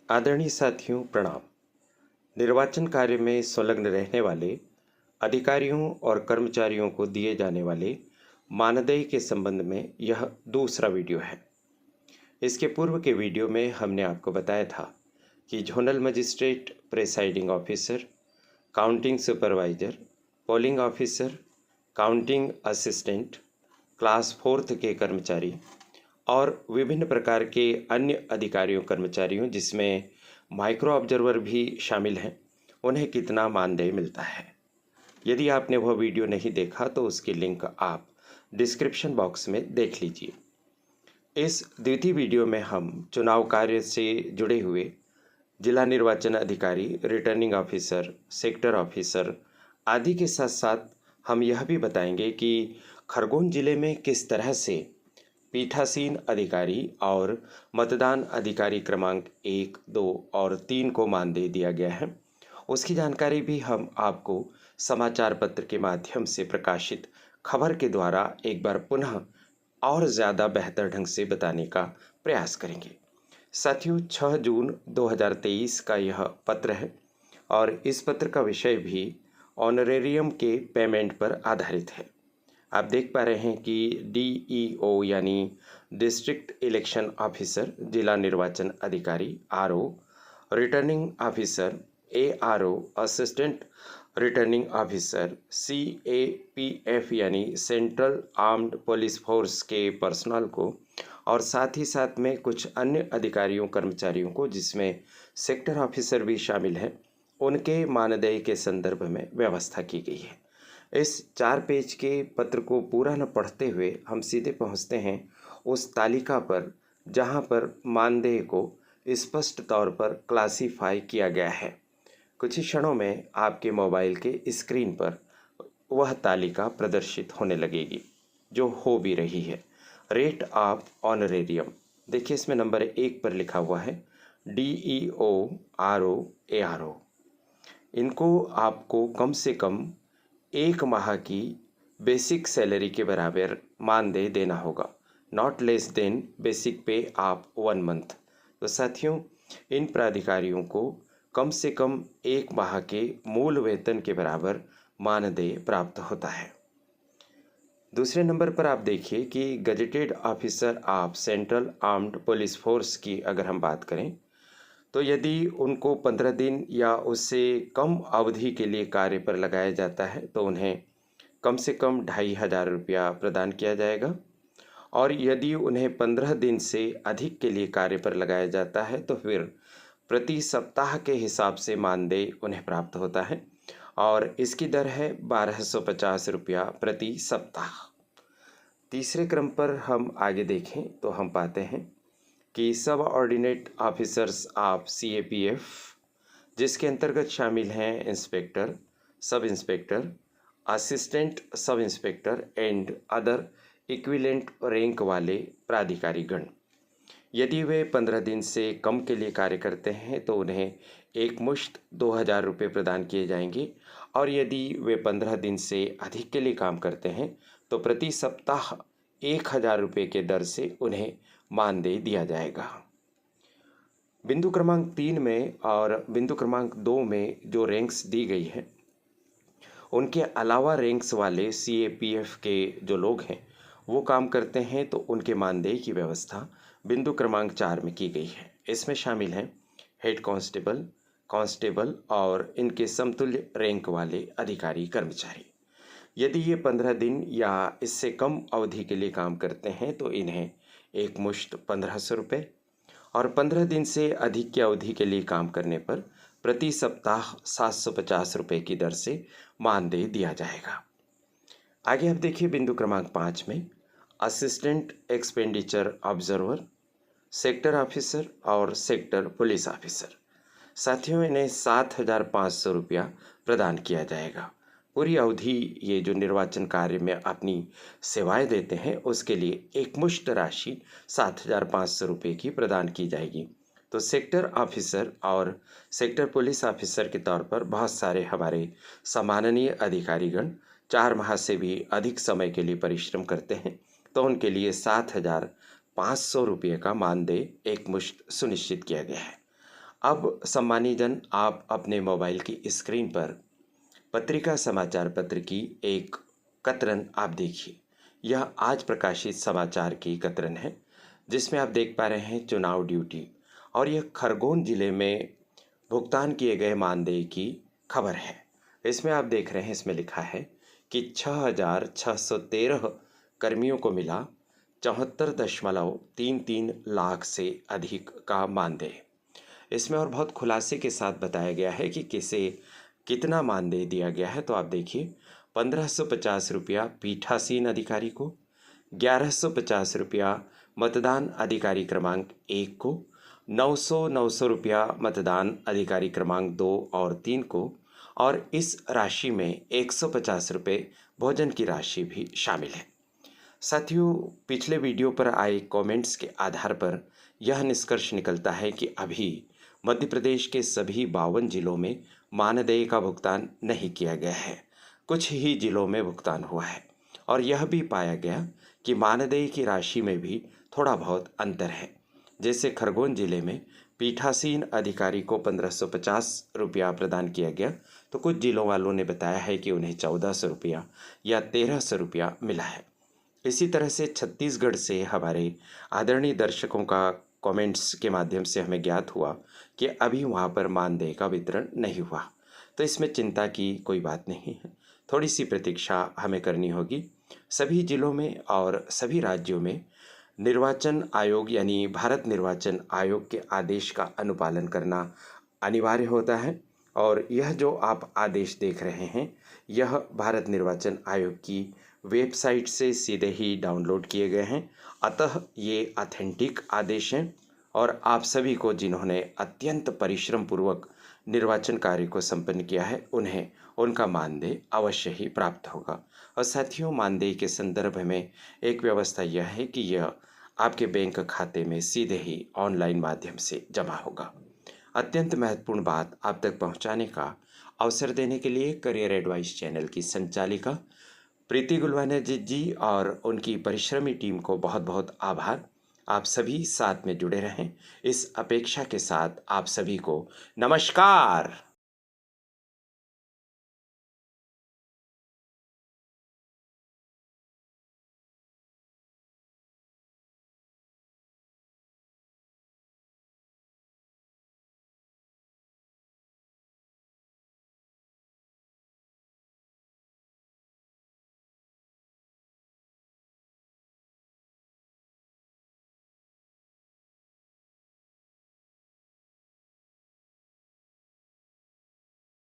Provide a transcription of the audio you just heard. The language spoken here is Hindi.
आदरणीय साथियों, प्रणाम। निर्वाचन कार्य में संलग्न रहने वाले अधिकारियों और कर्मचारियों को दिए जाने वाले मानदेय के संबंध में यह दूसरा वीडियो है। इसके पूर्व के वीडियो में हमने आपको बताया था कि zonal magistrate, presiding officer, counting supervisor, polling officer, counting assistant, class 4 के कर्मचारी और विभिन्न प्रकार के अन्य अधिकारियों कर्मचारियों जिसमें माइक्रो ऑब्जर्वर भी शामिल हैं, उन्हें कितना मानदेय मिलता है। यदि आपने वह वीडियो नहीं देखा तो उसकी लिंक आप डिस्क्रिप्शन बॉक्स में देख लीजिए। इस द्वितीय वीडियो में हम चुनाव कार्य से जुड़े हुए जिला निर्वाचन अधिकारी, रिटर्निंग ऑफिसर, सेक्टर ऑफिसर आदि के साथ साथ हम यह भी बताएंगे कि खरगोन जिले में किस तरह से पीठासीन अधिकारी और मतदान अधिकारी क्रमांक 1, 2 और 3 को मानदेय दिया गया है। उसकी जानकारी भी हम आपको समाचार पत्र के माध्यम से प्रकाशित खबर के द्वारा एक बार पुनः और ज़्यादा बेहतर ढंग से बताने का प्रयास करेंगे। साथियों, 6 जून 2023 का यह पत्र है और इस पत्र का विषय भी ऑनरेरियम के पेमेंट पर आधारित है। आप देख पा रहे हैं कि DEO यानी डिस्ट्रिक्ट इलेक्शन ऑफिसर, जिला निर्वाचन अधिकारी RO, returning officer ARO, assistant returning officer CAPF यानी सेंट्रल आर्म्ड पुलिस फोर्स के पर्सनल को और साथ ही साथ में कुछ अन्य अधिकारियों कर्मचारियों को जिसमें सेक्टर ऑफिसर भी शामिल हैं, उनके मानदेय के संदर्भ में व्यवस्था की गई है। इस 4 पेज के पत्र को पूरा न पढ़ते हुए हम सीधे पहुंचते हैं उस तालिका पर जहां पर मानदेय को स्पष्ट तौर पर क्लासिफाई किया गया है। कुछ ही क्षणों में आपके मोबाइल के स्क्रीन पर वह तालिका प्रदर्शित होने लगेगी, जो हो भी रही है। रेट ऑफ ऑनरेरियम देखिए, इसमें नंबर 1 पर लिखा हुआ है DEO RO ARO। इनको आपको कम से कम 1 माह की बेसिक सैलरी के बराबर मानदेय देना होगा, नॉट लेस देन बेसिक पे ऑफ 1 मंथ। तो साथियों, इन प्राधिकारियों को कम से कम 1 माह के मूल वेतन के बराबर मानदेय प्राप्त होता है। दूसरे नंबर पर आप देखिए कि gazetted officer of central armed police force की अगर हम बात करें तो यदि उनको 15 दिन या उससे कम अवधि के लिए कार्य पर लगाया जाता है तो उन्हें कम से कम 2,500 रुपया प्रदान किया जाएगा और यदि उन्हें 15 दिन से अधिक के लिए कार्य पर लगाया जाता है तो फिर प्रति सप्ताह के हिसाब से मानदेय उन्हें प्राप्त होता है और इसकी दर है 1,250 रुपया प्रति सप्ताह। तीसरे क्रम पर हम आगे देखें तो हम पाते हैं कि सब ऑर्डिनेट ऑफिसर्स ऑफ CAPF, जिसके अंतर्गत शामिल हैं inspector, sub inspector, assistant sub inspector and other equivalent rank वाले प्राधिकारीगण, यदि वे 15 दिन से कम के लिए कार्य करते हैं तो उन्हें एक मुश्त 2,000 रुपये प्रदान किए जाएंगे और यदि वे 15 दिन से अधिक के लिए काम करते हैं तो प्रति सप्ताह 1,000 रुपये के दर से उन्हें मानदेय दिया जाएगा। बिंदु क्रमांक 3 में और बिंदु क्रमांक 2 में जो रैंक्स दी गई है, उनके अलावा रैंक्स वाले CAPF के जो लोग हैं वो काम करते हैं तो उनके मानदेय की व्यवस्था बिंदु क्रमांक 4 में की गई है। इसमें शामिल हैं हेड कांस्टेबल, कांस्टेबल और इनके समतुल्य रैंक वाले अधिकारी कर्मचारी। यदि ये 15 दिन या इससे कम अवधि के लिए काम करते हैं तो इन्हें एक मुश्त 1,500 रुपये और 15 दिन से अधिक की अवधि के लिए काम करने पर प्रति सप्ताह 750 रुपये की दर से मानदेय दिया जाएगा। आगे आप देखिए बिंदु क्रमांक 5 में assistant expenditure observer, sector officer और सेक्टर पुलिस ऑफिसर, साथियों इन्हें 7,500 रुपया प्रदान किया जाएगा। पूरी अवधि ये जो निर्वाचन कार्य में अपनी सेवाएं देते हैं उसके लिए एक मुश्त राशि 7,500 रुपये की प्रदान की जाएगी। तो सेक्टर ऑफिसर और सेक्टर पुलिस ऑफिसर के तौर पर बहुत सारे हमारे सम्माननीय अधिकारीगण 4 माह से भी अधिक समय के लिए परिश्रम करते हैं, तो उनके लिए 7,500 रुपये का मानदेय एक मुश्त सुनिश्चित किया गया है। अब सम्मानीय जन, आप अपने मोबाइल की स्क्रीन पर पत्रिका समाचार पत्र की एक कतरन आप देखिए। यह आज प्रकाशित समाचार की कतरन है, जिसमें आप देख पा रहे हैं चुनाव ड्यूटी, और यह खरगोन जिले में भुगतान किए गए मानदेय की खबर है। इसमें आप देख रहे हैं, इसमें लिखा है कि 6,613 कर्मियों को मिला 74.33 लाख से अधिक का मानदेय। इसमें और बहुत खुलासे के साथ बताया गया है कि किसे कितना मानदेय दिया गया है। तो आप देखिए, 1550 रुपया पीठासीन अधिकारी को, 1150 रुपया मतदान अधिकारी क्रमांक 1 को, 900 रुपया मतदान अधिकारी क्रमांक 2 और 3 को, और इस राशि में 150 रुपये भोजन की राशि भी शामिल है। साथियों, पिछले वीडियो पर आए कमेंट्स के आधार पर यह निष्कर्ष निकलता है कि अभी मध्य प्रदेश के सभी 52 जिलों में मानदेय का भुगतान नहीं किया गया है। कुछ ही जिलों में भुगतान हुआ है, और यह भी पाया गया कि मानदेय की राशि में भी थोड़ा बहुत अंतर है। जैसे खरगोन जिले में पीठासीन अधिकारी को 1550 रुपया प्रदान किया गया, तो कुछ जिलों वालों ने बताया है कि उन्हें 1400 रुपया या 1300 रुपया मिला है। इसी तरह से छत्तीसगढ़ से हमारे आदरणीय दर्शकों का कमेंट्स के माध्यम से हमें ज्ञात हुआ कि अभी वहाँ पर मानदेय का वितरण नहीं हुआ। तो इसमें चिंता की कोई बात नहीं है, थोड़ी सी प्रतीक्षा हमें करनी होगी। सभी जिलों में और सभी राज्यों में निर्वाचन आयोग यानी भारत निर्वाचन आयोग के आदेश का अनुपालन करना अनिवार्य होता है, और यह जो आप आदेश देख रहे हैं, यह भारत निर्वाचन आयोग की वेबसाइट से सीधे ही डाउनलोड किए गए हैं। अतः ये ऑथेंटिक आदेश हैं, और आप सभी को जिन्होंने अत्यंत परिश्रम पूर्वक निर्वाचन कार्य को संपन्न किया है, उन्हें उनका मानदेय अवश्य ही प्राप्त होगा। और साथियों, मानदेय के संदर्भ में एक व्यवस्था यह है कि यह आपके बैंक खाते में सीधे ही ऑनलाइन माध्यम से जमा होगा। अत्यंत महत्वपूर्ण बात आप तक पहुंचाने का अवसर देने के लिए करियर एडवाइस चैनल की संचालिका प्रीति गुलवाने जी और उनकी परिश्रमी टीम को बहुत बहुत आभार। आप सभी साथ में जुड़े रहें, इस अपेक्षा के साथ आप सभी को नमस्कार।